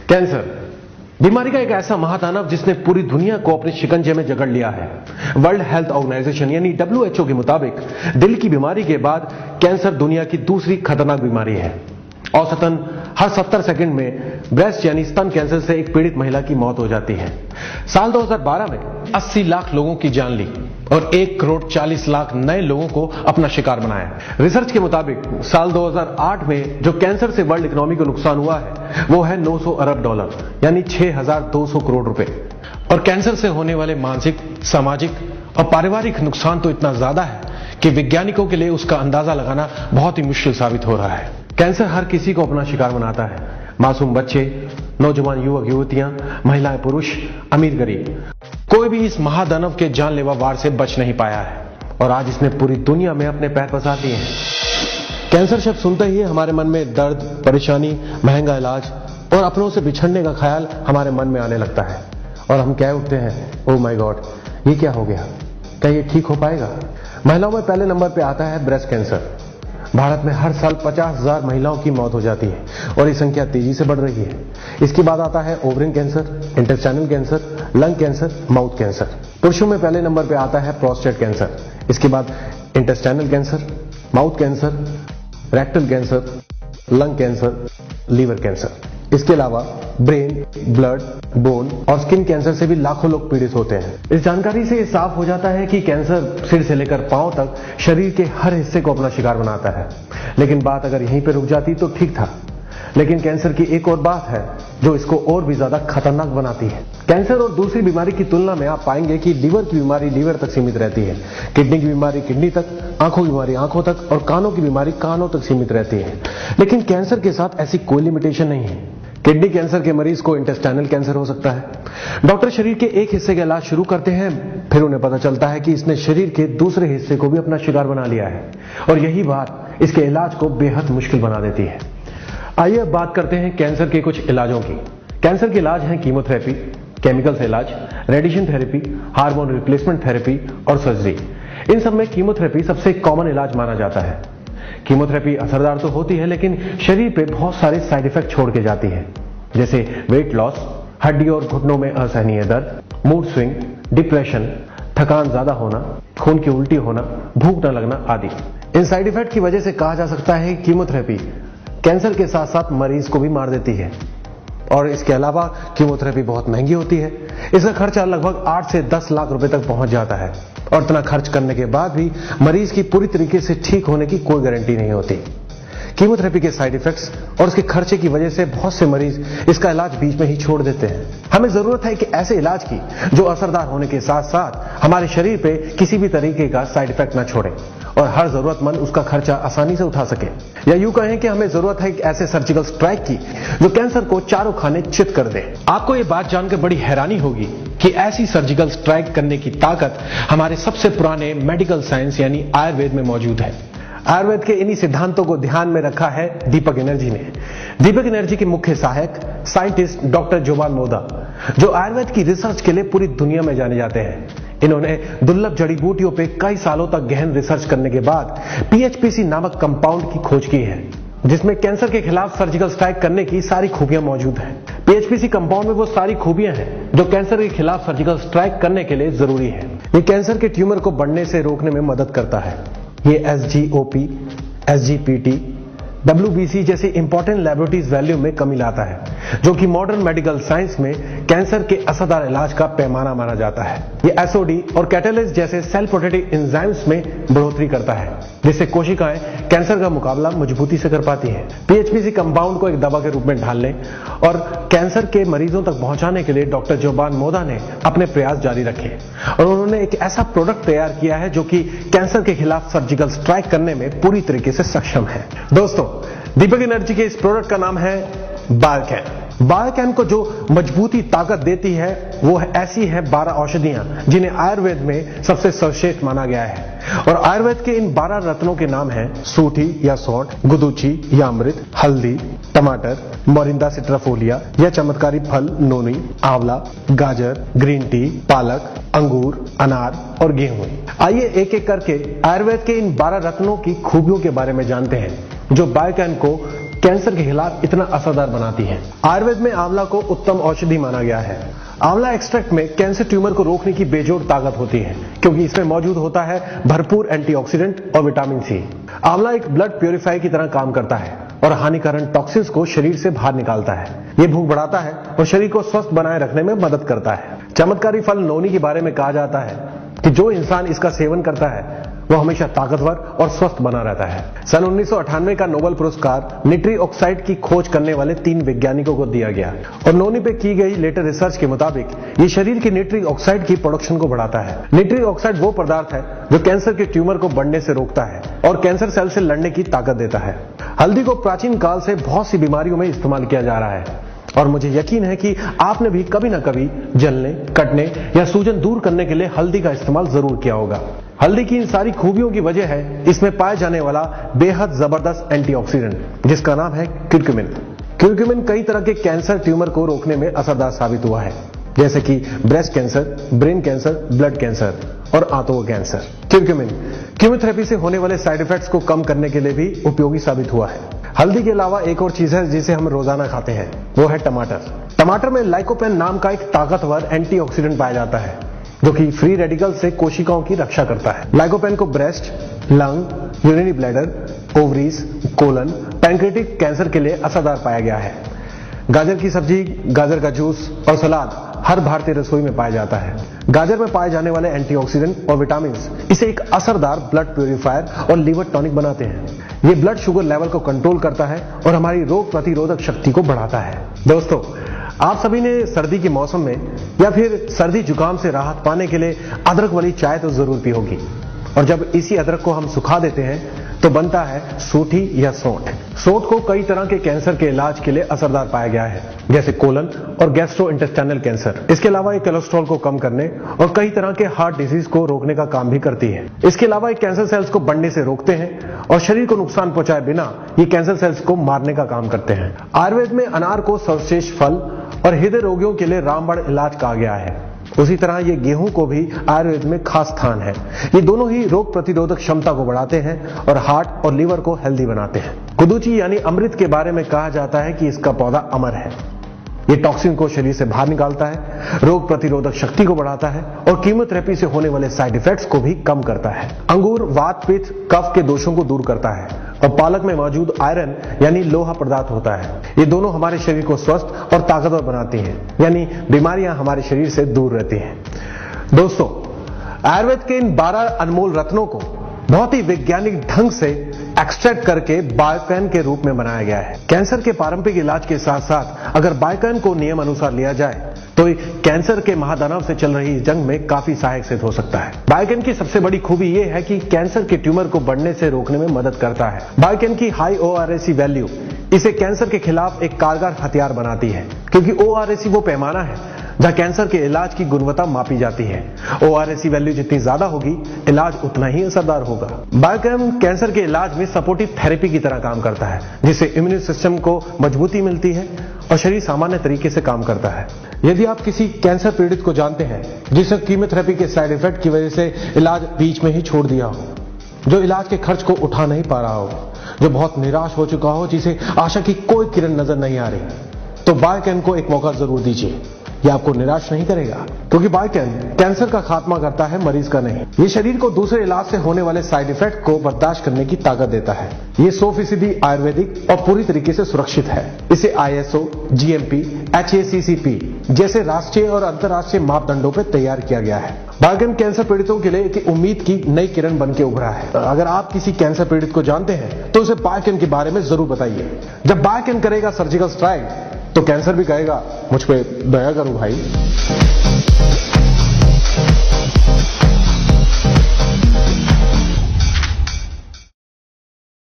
Cancer बीमारी का एक ऐसा महादानव जिसने पूरी दुनिया को अपने शिकंजे में जकड़ लिया है। वर्ल्ड हेल्थ ऑर्गेनाइजेशन यानी WHO के मुताबिक दिल की बीमारी के बाद कैंसर दुनिया की दूसरी खतरनाक बीमारी है। औसतन हर 70 सेकंड में ब्रेस्ट यानी स्तन कैंसर से एक पीड़ित महिला की मौत हो जाती है। साल 2012 में 80 लाख लोगों की जान ली और 1 करोड़ 40 लाख नए लोगों को अपना शिकार बनाया। रिसर्च के मुताबिक साल 2008 में जो कैंसर से वर्ल्ड इकोनॉमी को नुकसान हुआ है वो है 900 अरब डॉलर यानी 6200 करोड़ रुपए। और कैंसर से होने वाले मानसिक, सामाजिक और पारिवारिक नुकसान तो इतना ज्यादा है कि वैज्ञानिकों के लिए उसका अंदाजा लगाना बहुत ही मुश्किल साबित हो रहा है। कैंसर हर किसी को अपना शिकार बनाता है। मासूम बच्चे, नौजवान युवक युवतियां, महिलाएं पुरुष, अमीर गरीब, कोई भी इस महादानव के जानलेवा वार से बच नहीं पाया है और आज इसने पूरी दुनिया में अपने पैर पसार दिए हैं। कैंसर शब्द सुनते ही हमारे मन में दर्द, परेशानी, महंगा इलाज और अपनों से बिछड़ने का ख्याल हमारे मन में आने लगता है और हम कह उठते हैं, ओह माय गॉड, ये क्या हो गया, क्या ये ठीक हो पाएगा। महिलाओं में पहले नंबर पे आता है ब्रेस्ट कैंसर। भारत में हर साल 50,000 महिलाओं की मौत हो जाती है और ये संख्या तेजी से बढ़ रही है। इसके बाद आता है ovarian cancer, intestinal cancer, lung cancer, mouth cancer. पुरुषों में पहले नंबर पे आता है प्रोस्टेट कैंसर। इसके बाद intestinal cancer, mouth cancer, rectal cancer, lung cancer, liver cancer. इसके अलावा ब्रेन, ब्लड, बोन और स्किन कैंसर से भी लाखों लोग पीड़ित होते हैं। इस जानकारी से ये साफ हो जाता है कि कैंसर सिर से लेकर पांव तक शरीर के हर हिस्से को अपना शिकार बनाता है। लेकिन बात अगर यहीं पे रुक जाती तो ठीक था, लेकिन कैंसर की एक और बात है जो इसको और भी ज्यादा खतरनाक बनाती है। कैंसर और दूसरी बीमारी की तुलना में आप पाएंगे कि लीवर की बीमारी लीवर तक सीमित रहती है, किडनी की बीमारी किडनी तक, आंखों की बीमारी आंखों तक और कानों की बीमारी कानों तक सीमित रहती है। लेकिन कैंसर के साथ ऐसी कोई लिमिटेशन नहीं है। किडनी कैंसर के मरीज को इंटेस्टाइनल कैंसर हो सकता है। डॉक्टर शरीर के एक हिस्से का इलाज शुरू करते हैं, फिर उन्हें पता चलता है कि इसने शरीर के दूसरे हिस्से को भी अपना शिकार बना लिया है और यही बात इसके इलाज को बेहद मुश्किल बना देती है। आइए अब बात करते हैं कैंसर के कुछ इलाजों की। कैंसर के इलाज हैं कीमोथेरेपी, केमिकल से इलाज, radiation therapy, hormone replacement therapy और सर्जरी। इन सब में कीमोथेरेपी सबसे कॉमन इलाज माना जाता है। कीमोथेरेपी असरदार तो होती है लेकिन शरीर पे बहुत सारे साइड इफेक्ट छोड़ के जाती है, जैसे वेट लॉस, हड्डी और घुटनों में असहनीय दर्द, मूड स्विंग, डिप्रेशन, थकान ज्यादा होना, खून की उल्टी होना, भूख न लगना आदि। इन साइड इफेक्ट की वजह से कहा जा सकता है कि कीमोथेरेपी कैंसर के साथ साथ मरीज को भी मार देती है। और इसके अलावा कीमोथेरेपी बहुत महंगी होती है। इसका खर्चा लगभग 8 से 10 लाख रुपए तक पहुंच जाता है और इतना खर्च करने के बाद भी मरीज की पूरी तरीके से ठीक होने की कोई गारंटी नहीं होती। कीमोथेरेपी के साइड इफेक्ट्स और उसके खर्चे की वजह से बहुत से मरीज इसका इलाज बीच में ही छोड़ देते हैं। हमें जरूरत है कि ऐसे इलाज की जो असरदार होने के साथ साथ हमारे शरीर पे किसी भी तरीके का साइड इफेक्ट न छोड़े और हर जरूरतमंद उसका खर्चा आसानी से उठा सके। या यूं कहें कि हमें जरूरत है ऐसे सर्जिकल स्ट्राइक की जो कैंसर को चारों खाने चित कर दे। आपको ये बात जानकर बड़ी हैरानी होगी कि ऐसी सर्जिकल स्ट्राइक करने की ताकत हमारे सबसे पुराने मेडिकल साइंस यानी आयुर्वेद में मौजूद है। आयुर्वेद के इन्हीं सिद्धांतों को ध्यान में रखा है दीपक एनर्जी ने। दीपक एनर्जी के मुख्य सहायक साइंटिस्ट डॉक्टर जोबान मोदा, जो आयुर्वेद की रिसर्च के लिए पूरी दुनिया में जाने जाते हैं। इन्होंने दुर्लभ जड़ी बूटियों पे कई सालों तक गहन रिसर्च करने के बाद PHPC नामक कंपाउंड की खोज की है, जिसमें कैंसर के खिलाफ सर्जिकल स्ट्राइक करने की सारी खूबियां मौजूद हैं। PHPC कंपाउंड में वो सारी खूबियां हैं जो कैंसर के खिलाफ सर्जिकल स्ट्राइक करने के लिए जरूरी है। ये कैंसर के ट्यूमर को बढ़ने से रोकने में मदद करता है। ये SGOP, SGPT, WBC जैसी इंपॉर्टेंट लैबोरेटरीज वैल्यू में कमी लाता है, जो कि मॉडर्न मेडिकल साइंस में कैंसर के असरदार इलाज का पैमाना माना जाता है। ये SOD और कैटालिस्ट जैसे सेल प्रोटेक्टिव एंजाइम्स में बढ़ोतरी करता है, जिससे कोशिकाएं कैंसर का मुकाबला मजबूती से कर पाती हैं। PHPC कंपाउंड को एक दवा के रूप में ढाल लें और कैंसर के मरीजों तक पहुंचाने के लिए डॉक्टर जोबान मोदा ने अपने प्रयास जारी रखे और उन्होंने एक ऐसा प्रोडक्ट तैयार किया है जो कि कैंसर के खिलाफ सर्जिकल स्ट्राइक करने में पूरी तरीके से सक्षम है। दोस्तों, दीपक एनर्जी के इस प्रोडक्ट का नाम है बायोकैन। बायोकैन को जो मजबूती ताकत देती है वो ऐसी है 12 औषधियां जिन्हें आयुर्वेद में सबसे सर्वश्रेष्ठ माना गया है। और आयुर्वेद के इन 12 रत्नों के नाम हैं सूठी या सौंठ, गुदुची या अमृत, हल्दी, टमाटर, मोरिंदा सिट्राफोलिया या चमत्कारी फल नोनी, आंवला, गाजर, ग्रीन टी, पालक, अंगूर, अनार और गेहूं। आइए एक एक करके आयुर्वेद के इन 12 रत्नों की खूबियों के बारे में जानते हैं जो बायोकैन को कैंसर के खिलाफ इतना असरदार बनाती है। आयुर्वेद में आंवला को उत्तम औषधि माना गया है। आंवला एक्सट्रैक्ट में कैंसर ट्यूमर को रोकने की बेजोड़ ताकत होती है, क्योंकि इसमें मौजूद होता है भरपूर एंटीऑक्सीडेंट और विटामिन सी। आंवला एक ब्लड प्यूरिफायर की तरह काम करता है और हानिकारक टॉक्सिन्स को शरीर से बाहर निकालता है। ये भूख बढ़ाता है और शरीर को स्वस्थ बनाए रखने में मदद करता है। चमत्कारी फल नौनी के बारे में कहा जाता है कि जो इंसान इसका सेवन करता है वो हमेशा ताकतवर और स्वस्थ बना रहता है। सन 1998 का नोबेल पुरस्कार निट्री ऑक्साइड की खोज करने वाले 3 वैज्ञानिकों को दिया गया और नौनी पे की गई लेटर रिसर्च के मुताबिक ये शरीर की निट्री ऑक्साइड की प्रोडक्शन को बढ़ाता है। निट्री ऑक्साइड वो पदार्थ है जो कैंसर के ट्यूमर को बढ़ने से रोकता है और कैंसर सेल से लड़ने की ताकत देता है। हल्दी को प्राचीन काल से बहुत सी बीमारियों में इस्तेमाल किया जा रहा है और मुझे यकीन है कि आपने भी कभी ना कभी जलने, कटने या सूजन दूर करने के लिए हल्दी का इस्तेमाल जरूर किया होगा। हल्दी की इन सारी खूबियों की वजह है इसमें पाया जाने वाला बेहद जबरदस्त एंटीऑक्सीडेंट जिसका नाम है क्यूरक्यूमिन। क्यूरक्यूमिन कई तरह के कैंसर ट्यूमर को रोकने में असरदार साबित हुआ है, जैसे कि breast cancer, brain cancer, blood cancer और आंतों का कैंसर। क्यूरक्यूमिन कीमोथेरेपी से होने वाले साइड इफेक्ट्स को कम करने के लिए भी उपयोगी साबित हुआ है। हल्दी के अलावा एक और चीज है जिसे हम रोजाना खाते हैं, वो है टमाटर। टमाटर में लाइकोपेन नाम का एक ताकतवर एंटीऑक्सीडेंट पाया जाता है जो कि फ्री रेडिकल से कोशिकाओं की रक्षा करता है। लाइकोपेन को breast, lung, urinary bladder, ovaries, colon, pancreatic cancer के लिए असरदार पाया गया है। गाजर की सब्जी, गाजर का जूस और सलाद हर भारतीय रसोई में पाया जाता है। गाजर में पाए जाने वाले एंटीऑक्सीडेंट और विटामिन इसे एक असरदार ब्लड प्यूरिफायर और लीवर टॉनिक बनाते हैं। ये ब्लड शुगर लेवल को कंट्रोल करता है और हमारी रोग प्रतिरोधक शक्ति को बढ़ाता है। दोस्तों, आप सभी ने सर्दी के मौसम में या फिर सर्दी जुकाम से राहत पाने के लिए अदरक वाली चाय तो जरूर पी होगी और जब इसी अदरक को हम सुखा देते हैं तो बनता है सूठी या सोंठ। सोंठ को कई तरह के कैंसर के इलाज के लिए असरदार पाया गया है, जैसे कोलन और गैस्ट्रोइंटेस्टाइनल कैंसर। इसके अलावा ये कोलेस्ट्रॉल को कम करने और कई तरह के हार्ट डिजीज को रोकने का काम भी करती है। इसके अलावा ये कैंसर सेल्स को बढ़ने से रोकते हैं और शरीर को नुकसान पहुंचाए बिना ये कैंसर सेल्स को मारने का काम करते हैं। आयुर्वेद में अनार को सर्वश्रेष्ठ फल और हृदय रोगियों के लिए रामबाण इलाज कहा गया है। उसी तरह ये गेहूं को भी आयुर्वेद में खास स्थान है। ये दोनों ही रोग प्रतिरोधक क्षमता को बढ़ाते हैं और हार्ट और लीवर को हेल्दी बनाते हैं। कुदुची यानी अमृत के बारे में कहा जाता है कि इसका पौधा अमर है। ये टॉक्सिन को शरीर से बाहर निकालता है, रोग प्रतिरोधक शक्ति को बढ़ाता है और कीमोथेरेपी से होने वाले साइड इफेक्ट्स को भी कम करता है। अंगूर वात, पित्त, कफ के दोषों को दूर करता है और पालक में मौजूद आयरन यानी लोहा पदार्थ होता है। ये दोनों हमारे शरीर को स्वस्थ और ताकतवर बनाती हैं, यानी बीमारियां हमारे शरीर से दूर रहती हैं। दोस्तों, आयुर्वेद के इन 12 अनमोल रत्नों को बहुत ही वैज्ञानिक ढंग से एक्सट्रैक्ट करके बायोकैन के रूप में बनाया गया है। कैंसर के पारंपरिक इलाज के साथ साथ अगर बायोकैन को नियम अनुसार लिया जाए तो कैंसर के महादानव से चल रही जंग में काफी सहायक सिद्ध हो सकता है। बायोकैन की सबसे बड़ी खूबी यह है कि कैंसर के ट्यूमर को बढ़ने से रोकने में मदद करता है। बायोकैन की हाई ORAC वैल्यू इसे कैंसर के खिलाफ एक कारगर हथियार बनाती है, क्योंकि ORAC वो पैमाना है जहां कैंसर के इलाज की गुणवत्ता मापी जाती है। ORAC वैल्यू जितनी ज्यादा होगी, इलाज उतना ही असरदार होगा। बायोकैन कैंसर के इलाज में सपोर्टिव थेरेपी की तरह काम करता है, जिससे इम्यून सिस्टम को मजबूती मिलती है और शरीर सामान्य तरीके से काम करता है। यदि आप किसी कैंसर पीड़ित को जानते हैं जिसने कीमोथेरेपी के साइड इफेक्ट की वजह से इलाज बीच में ही छोड़ दिया हो, जो इलाज के खर्च को उठा नहीं पा रहा हो, जो बहुत निराश हो चुका हो, जिसे आशा की कोई किरण नजर नहीं आ रही, तो बायोकैन को एक मौका जरूर दीजिए। ये आपको निराश नहीं करेगा, क्योंकि बायोकैन कैंसर का खात्मा करता है, मरीज का नहीं। ये शरीर को दूसरे इलाज से होने वाले साइड इफेक्ट को बर्दाश्त करने की ताकत देता है। ये 100% आयुर्वेदिक और पूरी तरीके से सुरक्षित है। इसे ISO, GMP, HACCP जैसे राष्ट्रीय और अंतर्राष्ट्रीय मापदंडों पर तैयार किया गया है। बायोकैन कैंसर पीड़ितों के लिए एक उम्मीद की नई किरण बन के उभरा है। अगर आप किसी कैंसर पीड़ित को जानते हैं तो उसे बायोकैन के बारे में जरूर बताइए। जब बायोकैन करेगा सर्जिकल स्ट्राइक तो कैंसर भी कहेगा मुझ पे दया करो भाई।